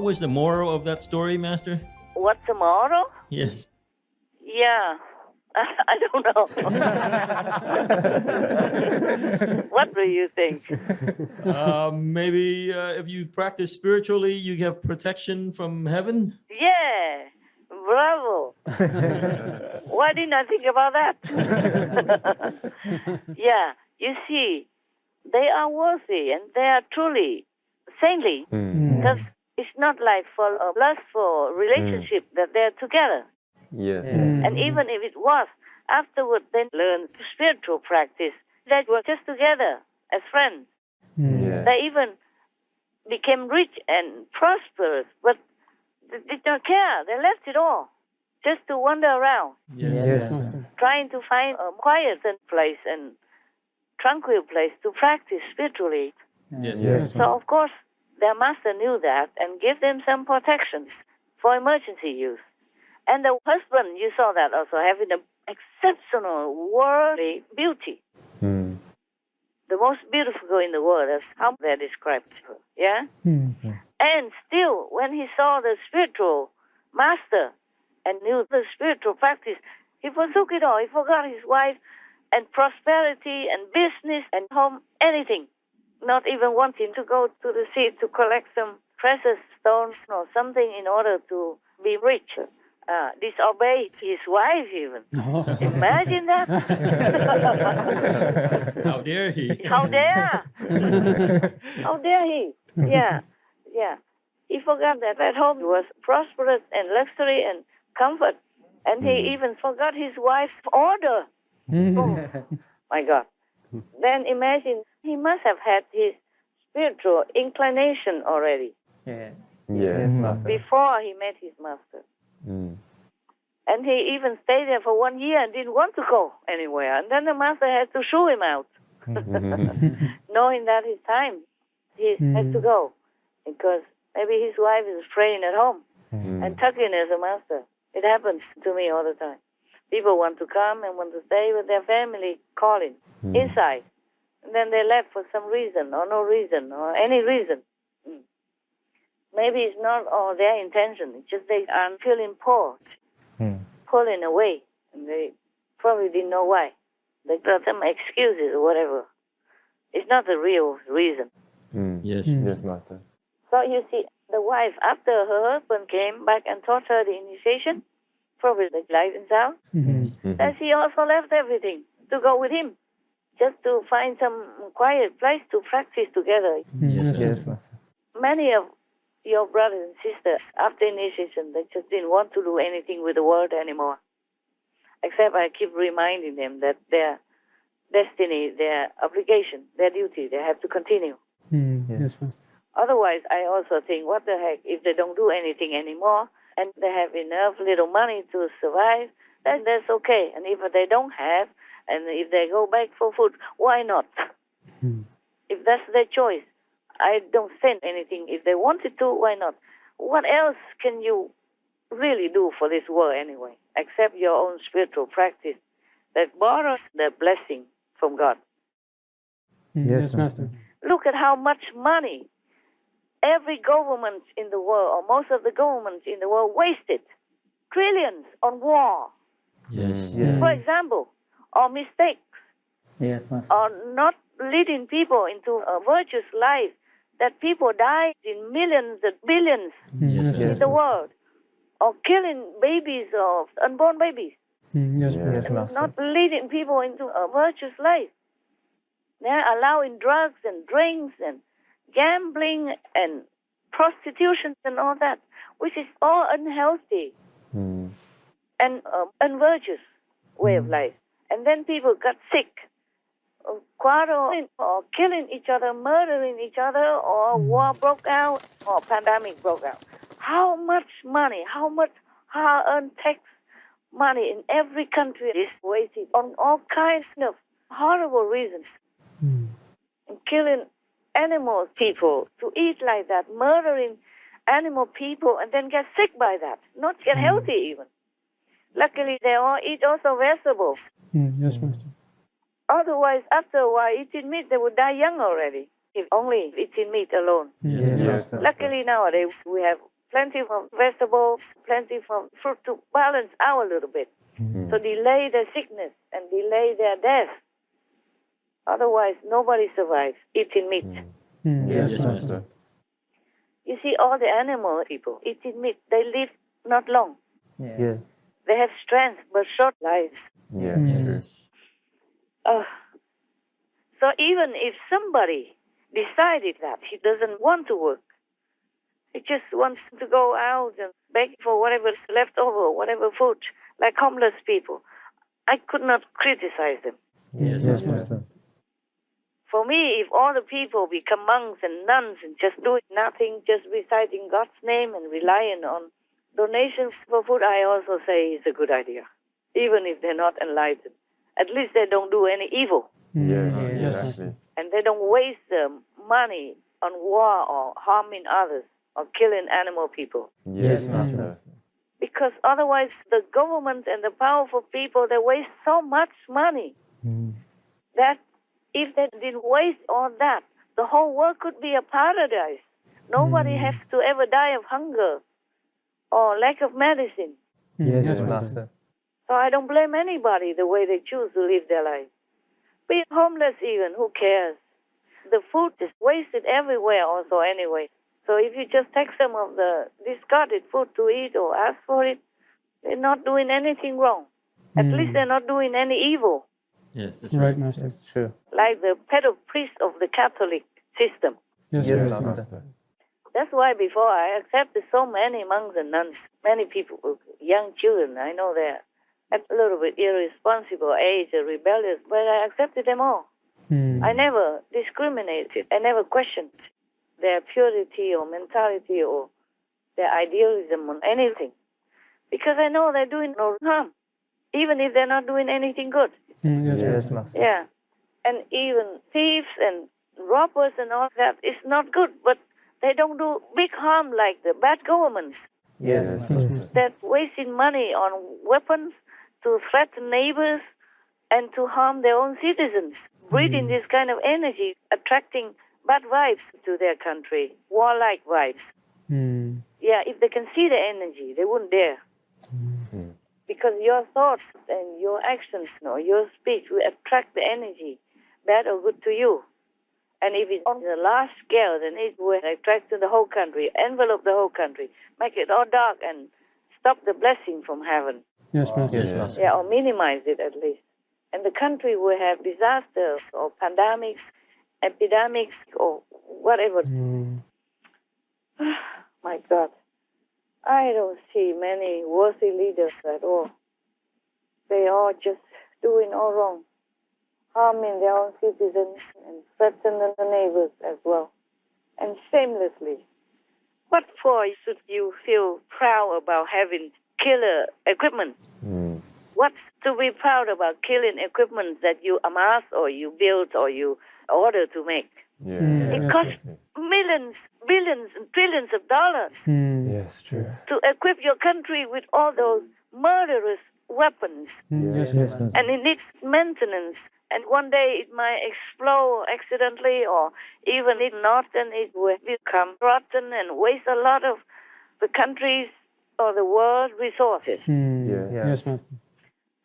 was the moral of that story, Master? What's the moral? Yes. Yeah. I don't know. What do you think? Maybe if you practice spiritually, you have protection from heaven. Yeah. Bravo. Why didn't I think about that? Yeah. You see, they are worthy and they are truly saintly. Because it's not like for a lustful relationship that they're together. Yes. And even if it was, afterward they learned spiritual practice. They were just together as friends. Yes. They even became rich and prosperous, but they did not care. They left it all just to wander around, Yes. trying to find a quiet place and tranquil place to practice spiritually. Yes. So, of course, their master knew that and gave them some protection for emergency use. And the husband, you saw that also, having an exceptional worldly beauty. The most beautiful in the world, that's how they're described. Yeah? And still, when he saw the spiritual master and knew the spiritual practice, he forsook it all. He forgot his wife and prosperity and business and home, anything. Not even wanting to go to the sea to collect some precious stones or something in order to be rich. Disobey his wife even. Imagine that. How dare he? How dare? How dare he? Yeah. He forgot that at home was prosperous and luxury and comfort. And he even forgot his wife's order. Oh, my God. Then imagine, he must have had his spiritual inclination already. Yes, Master. Before he met his master. And he even stayed there for 1 year and didn't want to go anywhere. And then the master had to shoo him out, knowing that it's time. He has to go because maybe his wife is praying at home and tucking as a master. It happens to me all the time. People want to come and want to stay with their family calling inside. And then they left for some reason or no reason or any reason. Maybe it's not all their intention. It's just they are feeling pulled, pulling away. And they probably didn't know why. They got some excuses or whatever. It's not the real reason. Yes. Yes, Master. So you see, the wife, after her husband came back and taught her the initiation, probably the guidance out, then she also left everything to go with him, just to find some quiet place to practice together. Yes, Master. Many of your brothers and sisters, after initiation, they just didn't want to do anything with the world anymore. Except I keep reminding them that their destiny, their obligation, their duty, they have to continue. Yes, Master. Otherwise, I also think, what the heck, if they don't do anything anymore and they have enough little money to survive, then that's okay. And if they don't have, and if they go back for food, why not? If that's their choice, I don't send anything. If they wanted to, why not? What else can you really do for this world anyway, except your own spiritual practice that borrows the blessing from God? Yes, Master. Look at how much money every government in the world, or most of the governments in the world, wasted. Trillions on war, Yes. for example, or mistakes, Yes, Master. or not leading people into a virtuous life, that people die in millions and billions in the world, or killing babies or unborn babies, Yes, Master. not leading people into a virtuous life. They're allowing drugs and drinks and gambling and prostitution and all that, which is all unhealthy and unvirtuous way of life. And then people got sick, quarreling or killing each other, murdering each other, or war broke out, or pandemic broke out. How much money, how much hard-earned tax money in every country is wasted on all kinds of horrible reasons. And killing animal people to eat like that, murdering animal people and then get sick by that, not get healthy even. Luckily, they all eat also vegetables. Yes, Master. Otherwise, after a while, eating meat, they would die young already, if only eating meat alone. Yes, Yes, Luckily, nowadays, we have plenty of vegetables, plenty of fruit to balance out a little bit. Mm. So delay their sickness and delay their death. Otherwise, nobody survives eating meat. Yes, Yes, Master. You see, all the animal people eating meat, they live not long. Yes. They have strength but short lives. Yes, true. Yes. So even if somebody decided that he doesn't want to work, he just wants to go out and beg for whatever's left over, whatever food, like homeless people, I could not criticize them. Yes, Yes, Master. Master. For me, if all the people become monks and nuns and just doing nothing, just reciting God's name and relying on donations for food, I also say it's a good idea, even if they're not enlightened. At least they don't do any evil, Yes, Yes, exactly. and they don't waste money on war or harming others or killing animal people. Yes, Yes, Master. Because otherwise, the government and the powerful people, they waste so much money that if they didn't waste all that, the whole world could be a paradise. Nobody has to ever die of hunger or lack of medicine. Yes, Yes, Master. Master. So I don't blame anybody the way they choose to live their life. Be homeless even, who cares? The food is wasted everywhere also anyway. So if you just take some of the discarded food to eat or ask for it, they're not doing anything wrong. At least they're not doing any evil, Yes, that's Right, right. Master. That's true. like the pedo priest of the Catholic system. Yes, Yes, Master. Master. That's why before I accepted so many monks and nuns, many people, young children, I know they're at a little bit irresponsible age, rebellious, but I accepted them all. I never discriminated. I never questioned their purity or mentality or their idealism on anything. Because I know they're doing no harm, even if they're not doing anything good. Yes, Yes, Master. Master. Yeah. And even thieves and robbers and all that is not good, but they don't do big harm like the bad governments Yes, Yes, Master. Master. that wasting money on weapons to threaten neighbors and to harm their own citizens, breeding this kind of energy, attracting bad vibes to their country, warlike vibes. Yeah, if they can see the energy, they wouldn't dare. Mm. Because your thoughts and your actions, your speech will attract the energy, bad or good to you. And if it's on the large scale, then it will attract to the whole country, envelope the whole country, make it all dark and stop the blessing from heaven. Yes, Master. Yes, Master. Yeah, or minimize it at least. And the country will have disasters or pandemics, epidemics, or whatever. My God. I don't see many worthy leaders at all. They are just doing all wrong, harming their own citizens and threatening the neighbors as well, and shamelessly. What for should you feel proud about having killer equipment? Mm. What's to be proud about killing equipment that you amass or you build or you order to make? Yeah. It Yes, costs Master. millions, billions, and trillions of dollars Yes, true. to equip your country with all those murderous weapons. Yes, Yes, Master. And it needs maintenance. And one day it might explode accidentally, or even if not, then it will become rotten and waste a lot of the country's or the world's resources. Yes, Master.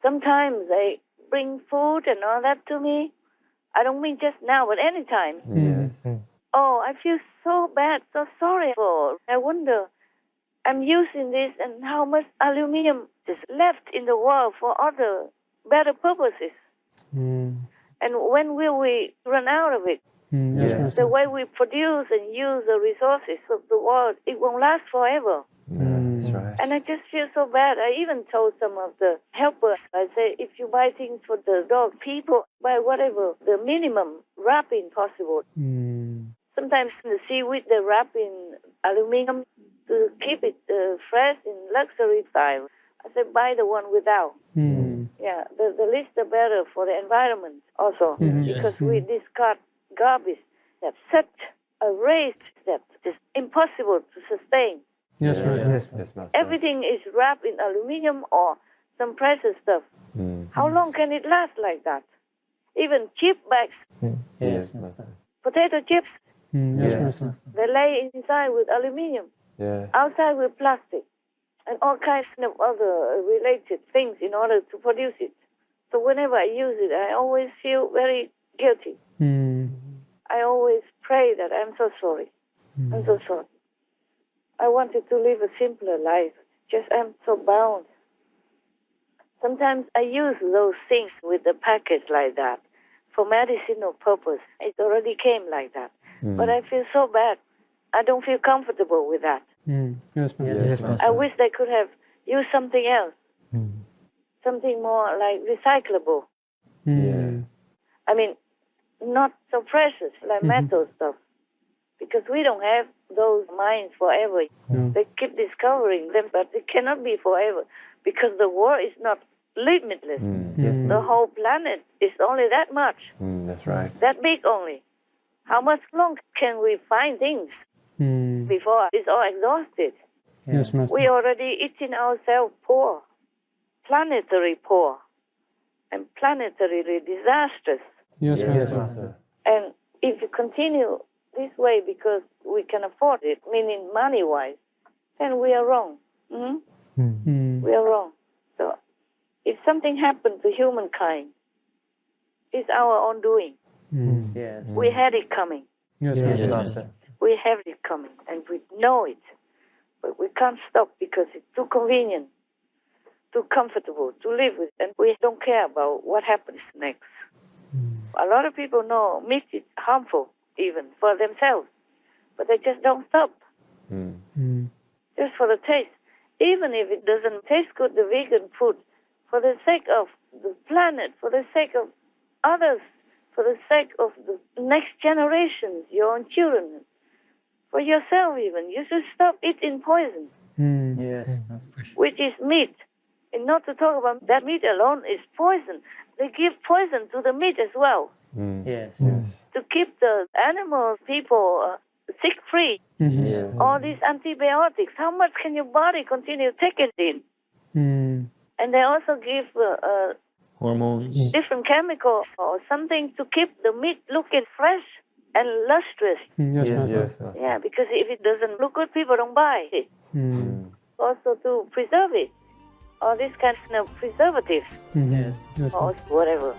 Sometimes they bring food and all that to me. I don't mean just now, but anytime. Yes. Oh, I feel so bad, so sorry for. I wonder, I'm using this and how much aluminum is left in the world for other better purposes. And when will we run out of it? Yes, Yeah. Master. The way we produce and use the resources of the world, it won't last forever. That's right. And I just feel so bad. I even told some of the helpers, I say, if you buy things for the dog, people buy whatever, the minimum wrapping possible. Sometimes in the seaweed, they wrap in aluminum to keep it fresh in luxury style. I said, buy the one without. Yeah, the least the better for the environment also. Yes. Because we discard garbage that's such a rate that is impossible to sustain. Yes, Master. Yes, Master. Everything is wrapped in aluminum or some precious stuff. How long can it last like that? Even chip bags, Yes, Master. potato chips, Yes, Yes. Master. they lay inside with aluminum. Yeah. Outside with plastic and all kinds of other related things in order to produce it. So whenever I use it, I always feel very guilty. I always pray that I'm so sorry. I'm so sorry. I wanted to live a simpler life. Just I'm so bound. Sometimes I use those things with the package like that for medicinal purpose. It already came like that. But I feel so bad. I don't feel comfortable with that. Yes, Master. Yes, Master. I wish they could have used something else, something more like recyclable. Yeah. I mean, not so precious like metal stuff, because we don't have those mines forever. They keep discovering them, but it cannot be forever because the world is not limitless. Yes. The whole planet is only that much, That's right. that big only. How much longer can we find things before it's all exhausted? Yes, Master. We already eating ourselves poor, planetary poor, and planetarily disastrous. Yes, Yes, Master. Master. And if you continue this way because we can afford it, meaning money-wise, then we are wrong. We are wrong. So if something happened to humankind, it's our own doing. Yes. We had it coming. Yes, Yes, Master. Master. We have it coming, and we know it. But we can't stop because it's too convenient, too comfortable to live with, and we don't care about what happens next. A lot of people know meat is harmful even for themselves, but they just don't stop, just for the taste. Even if it doesn't taste good, the vegan food, for the sake of the planet, for the sake of others, for the sake of the next generations, your own children, for yourself even, you should stop eating poison, Yes. which is meat. And not to talk about that meat alone is poison. They give poison to the meat as well Yes. to keep the animals, people sick-free. Yes. All these antibiotics, how much can your body continue taking in? And they also give Hormones. different chemical or something to keep the meat looking fresh and lustrous. Yes, Yes, Master. yes, Master. Yeah, because if it doesn't look good, people don't buy it. Also to preserve it, all these kinds of preservatives Yes. Yes, or Master. whatever.